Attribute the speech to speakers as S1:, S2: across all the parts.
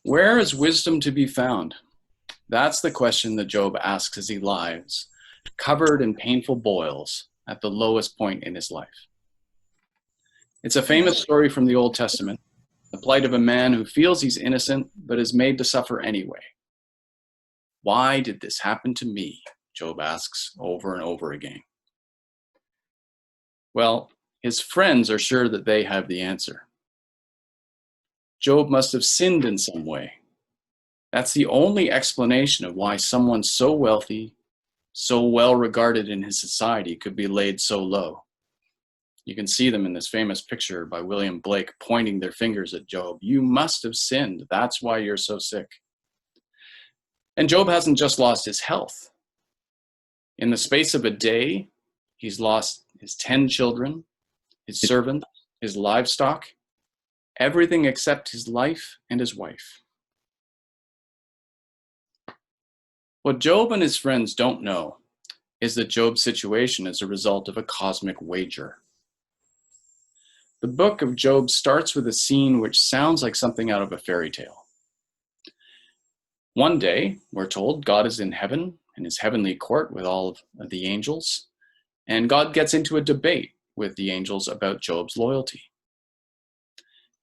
S1: Where is wisdom to be found? That's the question that Job asks as he lies, covered in painful boils at the lowest point in his life. It's a famous story from the Old Testament, the plight of a man who feels he's innocent but is made to suffer anyway. Why did this happen to me? Job asks over and over again. Well, his friends are sure that they have the answer. Job must have sinned in some way. That's the only explanation of why someone so wealthy, so well regarded in his society could be laid so low. You can see them in this famous picture by William Blake pointing their fingers at Job. You must have sinned. That's why you're so sick. And Job hasn't just lost his health. In the space of a day, he's lost his 10 children, his servants, his livestock, everything except his life and his wife. What Job and his friends don't know is that Job's situation is a result of a cosmic wager. The book of Job starts with a scene which sounds like something out of a fairy tale. One day, we're told, God is in heaven, in his heavenly court with all of the angels, and God gets into a debate with the angels about Job's loyalty.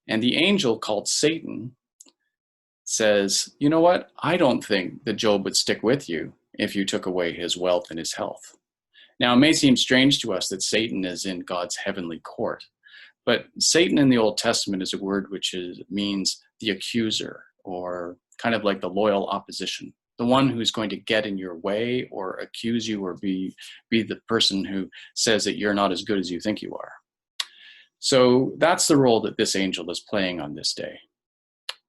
S1: And the angel called Satan says, you know what? I don't think that Job would stick with you if you took away his wealth and his health. Now, it may seem strange to us that Satan is in God's heavenly court, but Satan in the Old Testament is a word which means the accuser, or kind of like the loyal opposition, the one who's going to get in your way or accuse you or be the person who says that you're not as good as you think you are. So that's the role that this angel is playing on this day.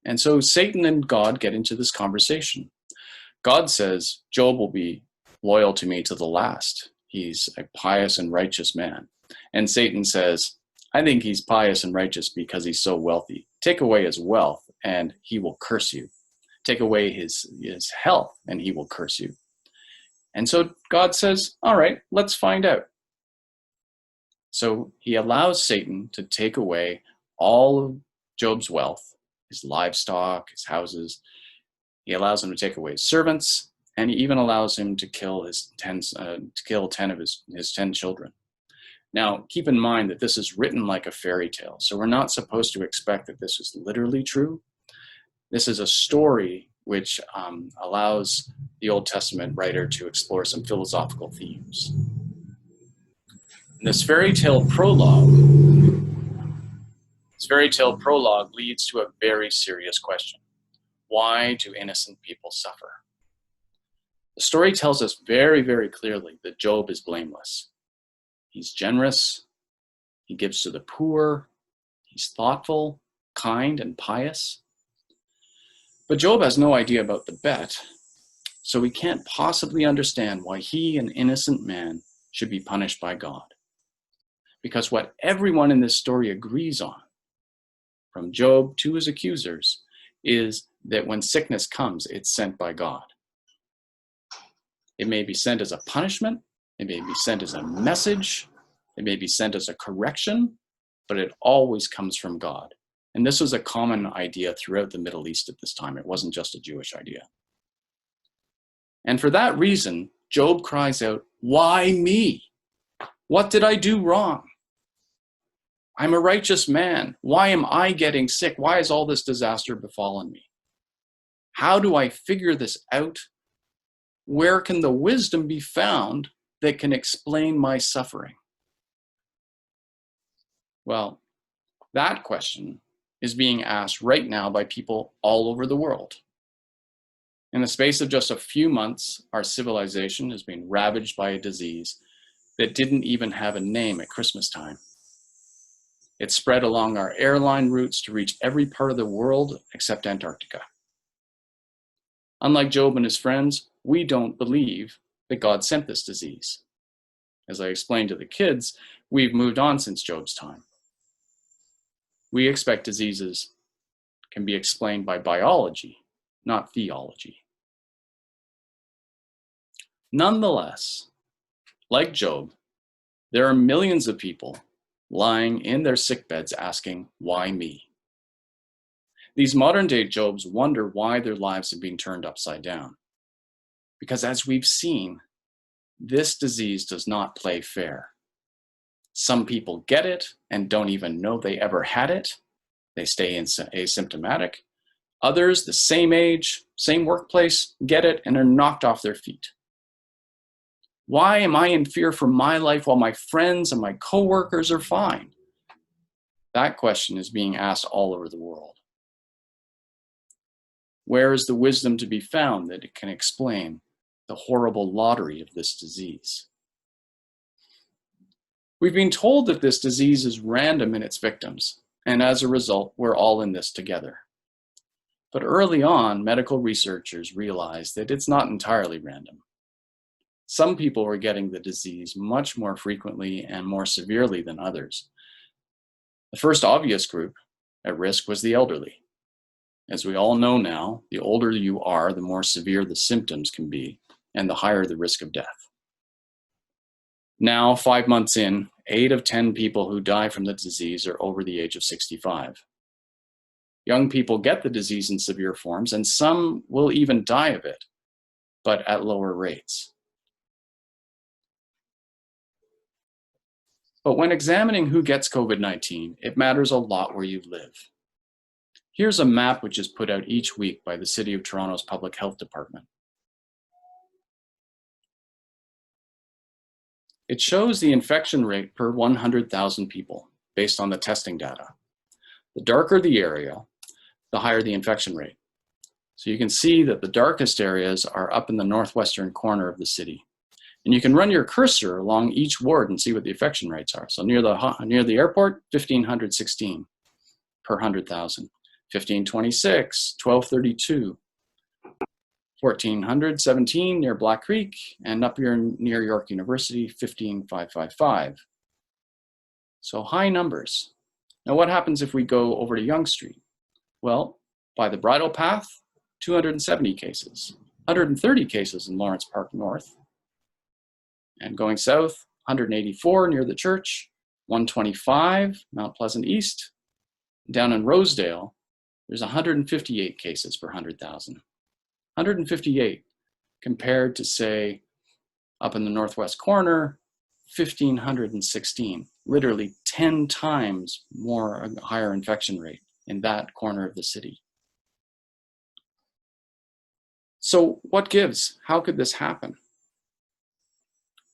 S1: And so Satan and God get into this conversation. God says, Job will be loyal to me to the last. He's a pious and righteous man. And Satan says, I think he's pious and righteous because he's so wealthy. Take away his wealth and he will curse you. Take away his health and he will curse you. And so God says, all right, let's find out. So he allows Satan to take away all of Job's wealth, his livestock, his houses. He allows him to take away his servants, and he even allows him to kill 10 of his 10 children. Now, keep in mind that this is written like a fairy tale, so we're not supposed to expect that this is literally true. This is a story which allows the Old Testament writer to explore some philosophical themes. This fairy tale prologue leads to a very serious question. Why do innocent people suffer? The story tells us very, very clearly that Job is blameless. He's generous. He gives to the poor. He's thoughtful, kind, and pious. But Job has no idea about the bet, so he can't possibly understand why he, an innocent man, should be punished by God. Because what everyone in this story agrees on, from Job to his accusers, is that when sickness comes, it's sent by God. It may be sent as a punishment, it may be sent as a message, it may be sent as a correction, but it always comes from God. And this was a common idea throughout the Middle East at this time. It wasn't just a Jewish idea. And for that reason, Job cries out, why me? What did I do wrong? I'm a righteous man. Why am I getting sick? Why has all this disaster befallen me? How do I figure this out? Where can the wisdom be found that can explain my suffering? Well, that question is being asked right now by people all over the world. In the space of just a few months, our civilization has been ravaged by a disease that didn't even have a name at Christmas time. It spread along our airline routes to reach every part of the world except Antarctica. Unlike Job and his friends, we don't believe that God sent this disease. As I explained to the kids, we've moved on since Job's time. We expect diseases can be explained by biology, not theology. Nonetheless, like Job, there are millions of people lying in their sickbeds asking, why me? These modern day Jobs wonder why their lives have been turned upside down. Because as we've seen, this disease does not play fair. Some people get it and don't even know they ever had it. They stay asymptomatic. Others, the same age, same workplace, get it and are knocked off their feet. Why am I in fear for my life while my friends and my coworkers are fine? That question is being asked all over the world. Where is the wisdom to be found that it can explain the horrible lottery of this disease? We've been told that this disease is random in its victims, and as a result, we're all in this together. But early on, medical researchers realized that it's not entirely random. Some people were getting the disease much more frequently and more severely than others. The first obvious group at risk was the elderly. As we all know now, the older you are, the more severe the symptoms can be, and the higher the risk of death. Now, 5 months in, 8 of 10 people who die from the disease are over the age of 65. Young people get the disease in severe forms, and some will even die of it, but at lower rates. But when examining who gets COVID-19, it matters a lot where you live. Here's a map which is put out each week by the City of Toronto's Public Health Department. It shows the infection rate per 100,000 people based on the testing data. The darker the area, the higher the infection rate. So you can see that the darkest areas are up in the northwestern corner of the city. And you can run your cursor along each ward and see what the infection rates are. So near the airport, 1,516 per 100,000. 1526, 1232, 1417 near Black Creek, and up here near York University, 15555. So high numbers. Now what happens if we go over to Yonge Street? Well, by the Bridle Path, 270 cases, 130 cases in Lawrence Park North. And going south, 184 near the church, 125 Mount Pleasant East. Down in Rosedale, there's 158 cases per 100,000. 158 compared to, say, up in the northwest corner, 1,516. Literally 10 times more a higher infection rate in that corner of the city. So what gives? How could this happen?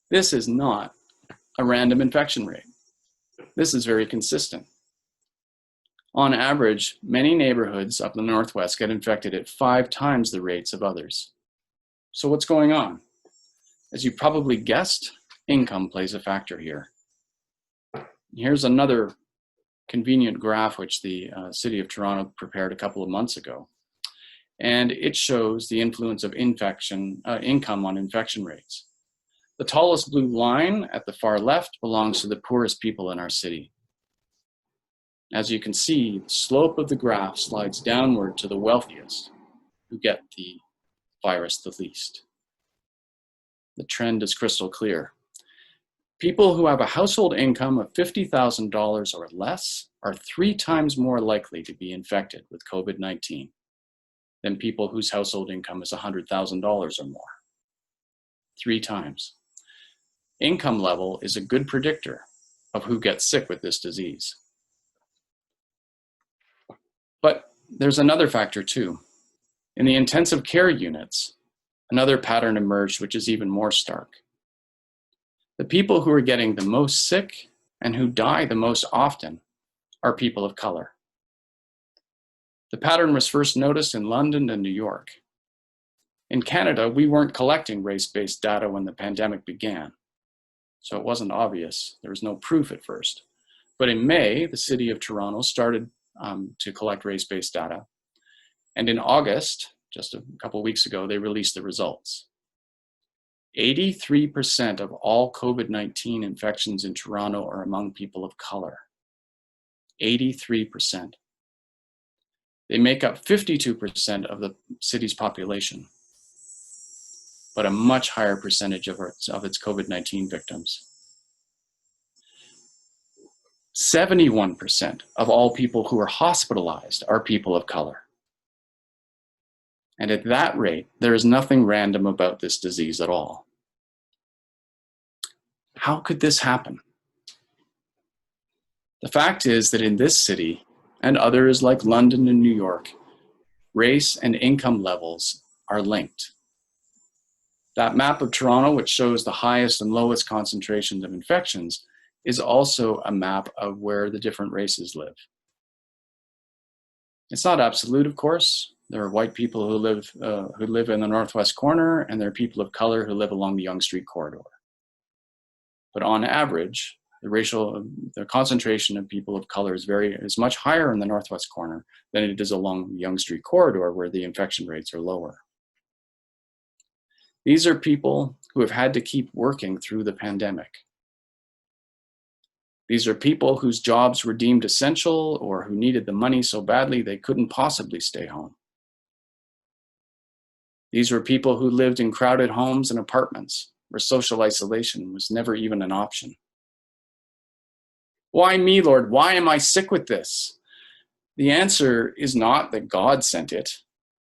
S1: This is not a random infection rate. This is very consistent. On average, many neighborhoods up in the Northwest get infected at 5 times the rates of others. So what's going on? As you probably guessed, income plays a factor here. Here's another convenient graph which the City of Toronto prepared a couple of months ago. And it shows the influence of income on infection rates. The tallest blue line at the far left belongs to the poorest people in our city. As you can see, the slope of the graph slides downward to the wealthiest, who get the virus the least. The trend is crystal clear. People who have a household income of $50,000 or less are 3 times more likely to be infected with COVID-19 than people whose household income is $100,000 or more. 3 times. Income level is a good predictor of who gets sick with this disease. But there's another factor too. In the intensive care units, another pattern emerged which is even more stark. The people who are getting the most sick and who die the most often are people of color. The pattern was first noticed in London and New York. In Canada, we weren't collecting race-based data when the pandemic began, so it wasn't obvious. There was no proof at first. But in May, the City of Toronto started to collect race-based data. And in August, just a couple of weeks ago, they released the results. 83% of all COVID-19 infections in Toronto are among people of color. 83%. They make up 52% of the city's population, but a much higher percentage of its COVID-19 victims. 71% of all people who are hospitalized are people of color. And at that rate, there is nothing random about this disease at all. How could this happen? The fact is that in this city, and others like London and New York, race and income levels are linked. That map of Toronto, which shows the highest and lowest concentrations of infections, is also a map of where the different races live. It's not absolute, of course. There are white people who live in the northwest corner, and there are people of color who live along the Yonge Street corridor. But on average, the concentration of people of color is much higher in the northwest corner than it is along the Yonge Street corridor, where the infection rates are lower. These are people who have had to keep working through the pandemic. These are people whose jobs were deemed essential or who needed the money so badly they couldn't possibly stay home. These were people who lived in crowded homes and apartments where social isolation was never even an option. Why me, Lord? Why am I sick with this? The answer is not that God sent it,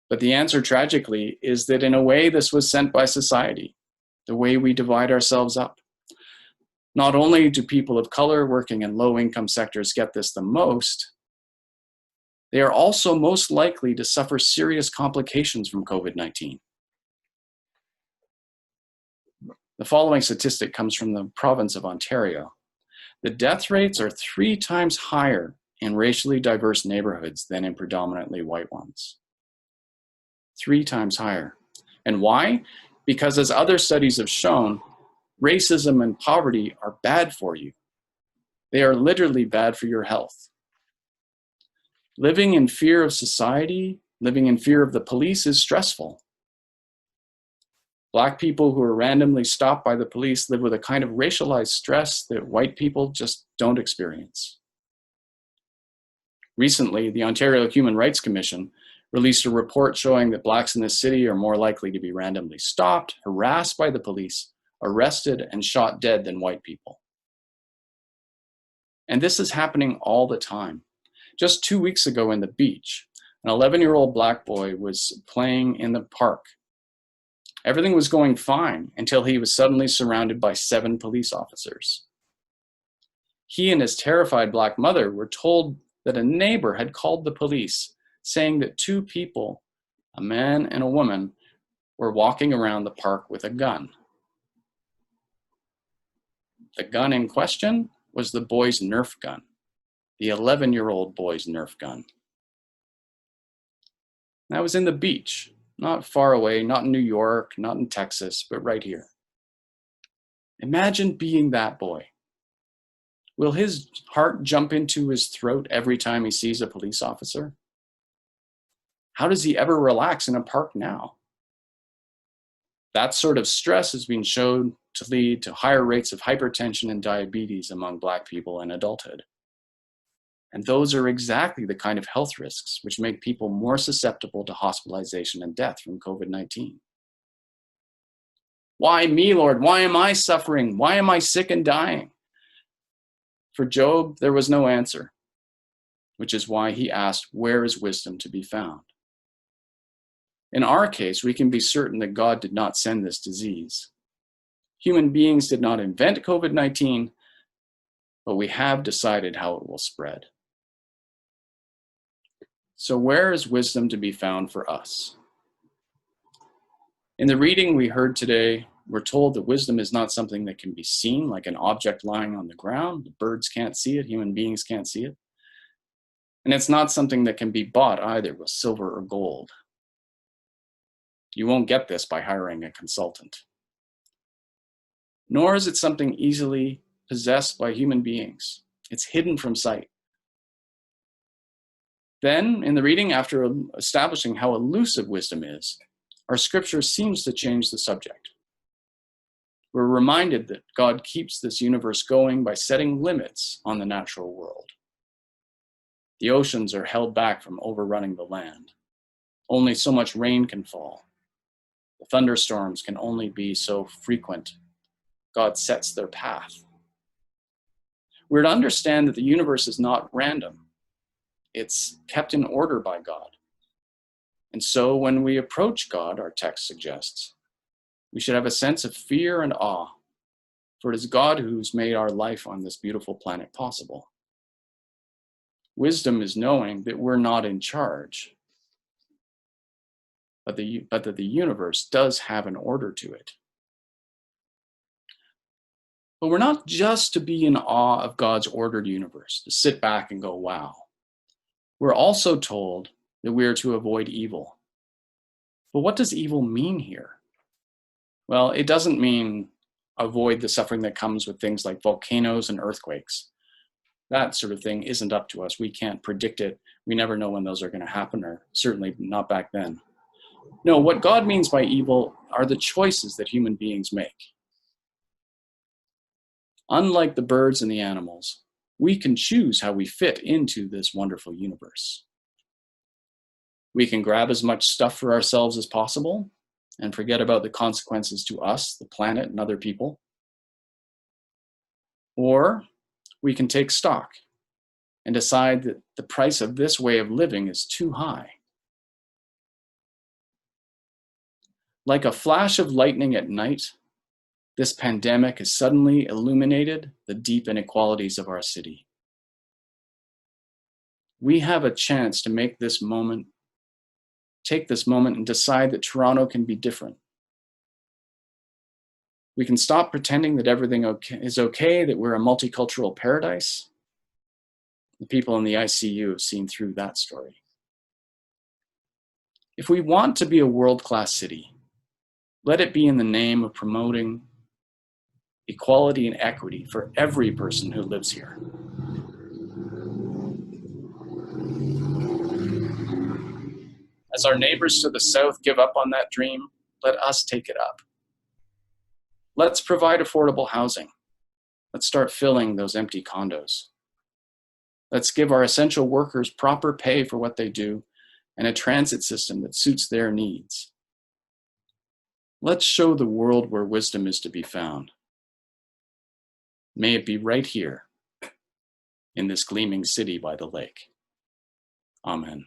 S1: but the answer, tragically, is that in a way this was sent by society, the way we divide ourselves up. Not only do people of color working in low-income sectors get this the most, they are also most likely to suffer serious complications from COVID-19. The following statistic comes from the province of Ontario. The death rates are 3 times higher in racially diverse neighborhoods than in predominantly white ones. 3 times higher. And why? Because as other studies have shown, racism and poverty are bad for you. They are literally bad for your health. Living in fear of society, living in fear of the police is stressful. Black people who are randomly stopped by the police live with a kind of racialized stress that white people just don't experience. Recently, the Ontario Human Rights Commission released a report showing that Blacks in this city are more likely to be randomly stopped, harassed by the police, arrested, and shot dead than white people. And this is happening all the time. Just 2 weeks ago in the beach, an 11-year-old Black boy was playing in the park. Everything was going fine until he was suddenly surrounded by 7 police officers. He and his terrified Black mother were told that a neighbor had called the police, saying that 2 people, a man and a woman, were walking around the park with a gun. The gun in question was the boy's Nerf gun, the 11-year-old boy's Nerf gun. That was in the beach, not far away, not in New York, not in Texas, but right here. Imagine being that boy. Will his heart jump into his throat every time he sees a police officer? How does he ever relax in a park now? That sort of stress has been shown to lead to higher rates of hypertension and diabetes among Black people in adulthood. And those are exactly the kind of health risks which make people more susceptible to hospitalization and death from COVID-19. Why me, Lord? Why am I suffering? Why am I sick and dying? For Job, there was no answer, which is why he asked, where is wisdom to be found? In our case, we can be certain that God did not send this disease. Human beings did not invent COVID-19, but we have decided how it will spread. So where is wisdom to be found for us? In the reading we heard today, we're told that wisdom is not something that can be seen, like an object lying on the ground. The birds can't see it, human beings can't see it. And it's not something that can be bought either with silver or gold. You won't get this by hiring a consultant. Nor is it something easily possessed by human beings. It's hidden from sight. Then, in the reading, after establishing how elusive wisdom is, our scripture seems to change the subject. We're reminded that God keeps this universe going by setting limits on the natural world. The oceans are held back from overrunning the land. Only so much rain can fall. The thunderstorms can only be so frequent. God sets their path. We're to understand that the universe is not random. It's kept in order by God. And so when we approach God, our text suggests, we should have a sense of fear and awe, for it is God who's made our life on this beautiful planet possible. Wisdom is knowing that we're not in charge, but that the universe does have an order to it. But we're not just to be in awe of God's ordered universe, to sit back and go, wow. We're also told that we are to avoid evil. But what does evil mean here? Well, it doesn't mean avoid the suffering that comes with things like volcanoes and earthquakes. That sort of thing isn't up to us. We can't predict it. We never know when those are going to happen, or certainly not back then. No, what God means by evil are the choices that human beings make. Unlike the birds and the animals, we can choose how we fit into this wonderful universe. We can grab as much stuff for ourselves as possible and forget about the consequences to us, the planet, and other people. Or we can take stock and decide that the price of this way of living is too high. Like a flash of lightning at night, this pandemic has suddenly illuminated the deep inequalities of our city. We have a chance to take this moment and decide that Toronto can be different. We can stop pretending that everything is okay, that we're a multicultural paradise. The people in the ICU have seen through that story. If we want to be a world-class city, let it be in the name of promoting equality and equity for every person who lives here. As our neighbors to the south give up on that dream, let us take it up. Let's provide affordable housing. Let's start filling those empty condos. Let's give our essential workers proper pay for what they do and a transit system that suits their needs. Let's show the world where wisdom is to be found. May it be right here in this gleaming city by the lake. Amen.